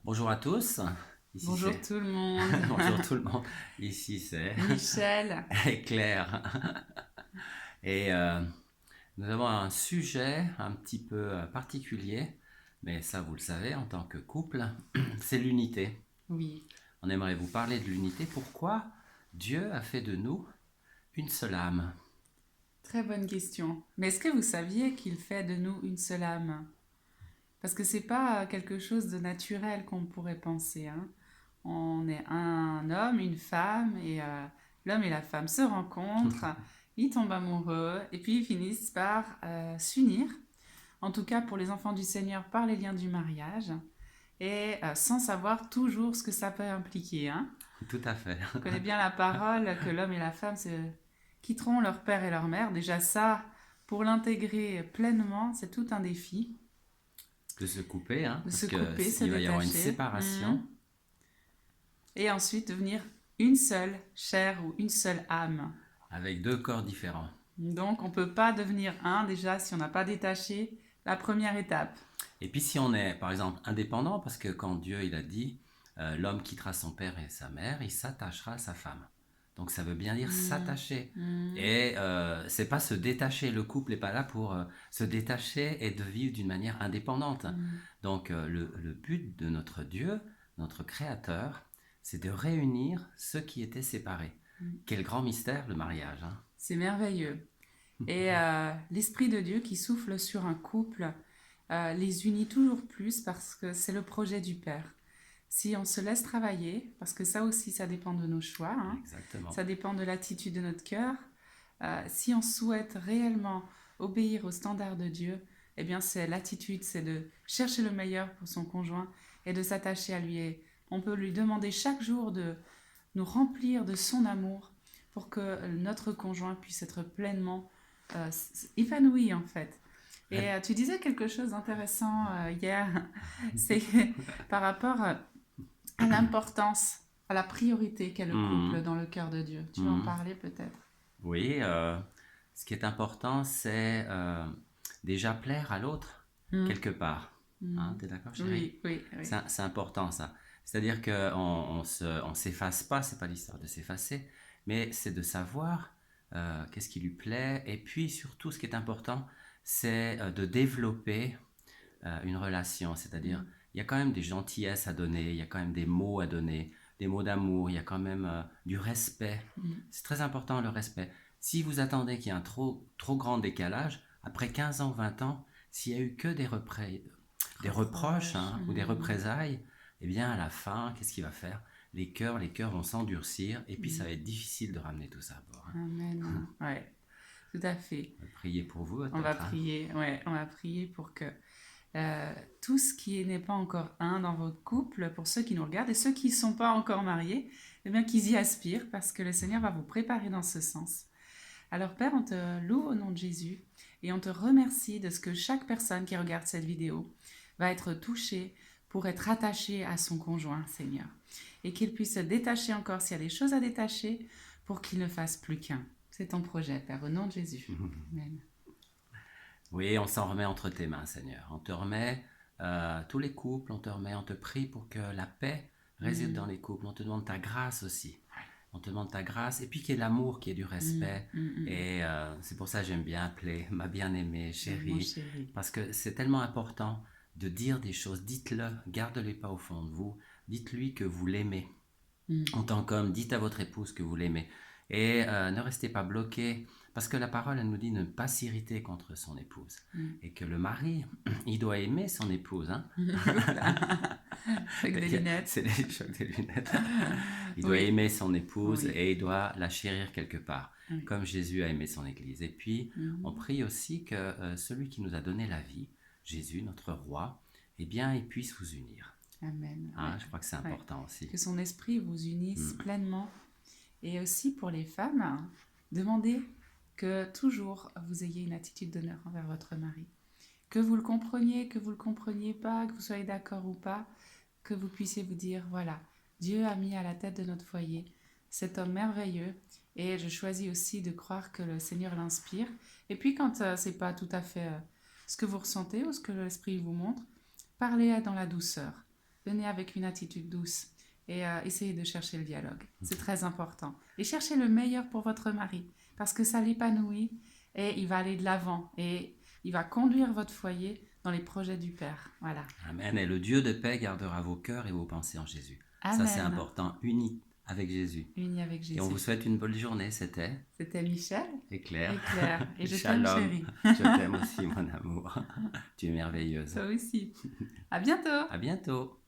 Bonjour à tous. Ici Bonjour c'est tout le monde. Bonjour tout le monde. Ici c'est Michel. Claire. Et nous avons un sujet un petit peu particulier, mais ça vous le savez en tant que couple, c'est l'unité. Oui, On aimerait vous parler de l'unité. Pourquoi Dieu a fait de nous une seule âme? très bonne question. Mais est-ce que vous saviez qu'il fait de nous une seule âme? Parce que c'est pas quelque chose de naturel qu'on pourrait penser, hein. On est un homme, une femme, et l'homme et la femme se rencontrent, ils tombent amoureux, et puis ils finissent par s'unir. En tout cas, pour les enfants du Seigneur, par les liens du mariage, et sans savoir toujours ce que ça peut impliquer, hein. Tout à fait. On connaît bien la parole que l'homme et la femme quitteront leur père et leur mère. Déjà ça, pour l'intégrer pleinement, c'est tout un défi De se couper, hein, de parce se que couper, se il va y avoir une détacher. séparation. Et ensuite devenir une seule chair ou une seule âme. Avec deux corps différents. Donc on ne peut pas devenir un déjà si on n'a pas détaché la première étape. Et puis si on est, par exemple, indépendant, parce que quand Dieu il a dit, l'homme quittera son père et sa mère, il s'attachera à sa femme. Donc ça veut bien dire s'attacher. Et c'est pas se détacher. Le couple n'est pas là pour se détacher et de vivre d'une manière indépendante. Donc le but de notre Dieu, notre Créateur, c'est de réunir ceux qui étaient séparés. Quel grand mystère le mariage, hein. C'est merveilleux. Et l'Esprit de Dieu qui souffle sur un couple les unit toujours plus parce que c'est le projet du Père. Si on se laisse travailler, parce que ça aussi, ça dépend de nos choix, hein, Exactement. ça dépend de l'attitude de notre cœur. Si on souhaite réellement obéir aux standards de Dieu, eh bien, c'est l'attitude, c'est de chercher le meilleur pour son conjoint et de s'attacher à lui. Et on peut lui demander chaque jour de nous remplir de son amour pour que notre conjoint puisse être pleinement épanoui, en fait. Et tu disais quelque chose d'intéressant hier, c'est par rapport à l'importance, à la priorité qu'est le couple dans le cœur de Dieu. Tu veux en parler peut-être? Oui, ce qui est important, c'est déjà plaire à l'autre, quelque part. Hein, t'es d'accord, chérie? Oui, oui, oui. C'est important, ça. C'est-à-dire qu'on s'efface pas, c'est pas l'histoire de s'effacer, mais c'est de savoir qu'est-ce qui lui plaît. Et puis, surtout, ce qui est important, c'est de développer une relation. C'est-à-dire, il y a quand même des gentillesses à donner, il y a quand même des mots à donner, des mots d'amour, il y a quand même du respect. C'est très important le respect. Si vous attendez qu'il y ait un trop grand décalage, après 15 ans, 20 ans, s'il y a eu que des reproches, hein, ou des représailles, eh bien à la fin, qu'est-ce qu'il va faire? Les cœurs vont s'endurcir et puis ça va être difficile de ramener tout ça à bord, hein. Amen. Ouais, tout à fait. On va prier pour vous On va peut-être, hein. prier, ouais, on va prier pour que tout ce qui n'est pas encore un dans votre couple, pour ceux qui nous regardent et ceux qui ne sont pas encore mariés, eh bien qu'ils y aspirent parce que le Seigneur va vous préparer dans ce sens. Alors Père, on te loue au nom de Jésus et on te remercie de ce que chaque personne qui regarde cette vidéo va être touchée pour être attachée à son conjoint, Seigneur. Et qu'il puisse se détacher encore s'il y a des choses à détacher pour qu'il ne fasse plus qu'un. C'est ton projet, Père, au nom de Jésus. Amen. Oui, on s'en remet entre tes mains, Seigneur. On te remet tous les couples, on te remet, on te prie pour que la paix réside dans les couples. On te demande ta grâce aussi. On te demande ta grâce et puis qu'il y ait de l'amour, qu'il y ait du respect. Et c'est pour ça que j'aime bien appeler ma bien-aimée, Mon chérie, chéri. parce que c'est tellement important de dire des choses. Dites-le, gardez-les pas au fond de vous. Dites-lui que vous l'aimez. En tant qu'homme, dites à votre épouse que vous l'aimez. Et ne restez pas bloqué, parce que la parole, elle nous dit de ne pas s'irriter contre son épouse. Et que le mari, il doit aimer son épouse, hein. Avec des lunettes. C'est les chocs des lunettes. Il doit Oui. aimer son épouse Oui. et il doit la chérir quelque part, Oui. comme Jésus a aimé son Église. Et puis, on prie aussi que celui qui nous a donné la vie, Jésus, notre roi, eh bien, il puisse vous unir. Amen. Hein, Ouais. je crois que c'est important aussi. Que son esprit vous unisse pleinement. Et aussi pour les femmes, demandez que toujours vous ayez une attitude d'honneur envers votre mari. Que vous le compreniez, que vous le compreniez pas, que vous soyez d'accord ou pas, que vous puissiez vous dire, voilà, Dieu a mis à la tête de notre foyer cet homme merveilleux et je choisis aussi de croire que le Seigneur l'inspire. Et puis quand c'est pas tout à fait ce que vous ressentez ou ce que l'Esprit vous montre, parlez dans la douceur. venez avec une attitude douce et essayez de chercher le dialogue. C'est très important. Et cherchez le meilleur pour votre mari parce que ça l'épanouit et il va aller de l'avant et il va conduire votre foyer dans les projets du Père. Voilà. Amen. Et le Dieu de paix gardera vos cœurs et vos pensées en Jésus. Amen. Ça, c'est important. Unis avec Jésus. Unis avec Jésus. Et on vous souhaite une bonne journée. C'était Michel et Claire. et Claire. Et je t'aime, Shalom. chérie. Je t'aime aussi, mon amour. Tu es merveilleuse. Toi aussi. À bientôt. À bientôt.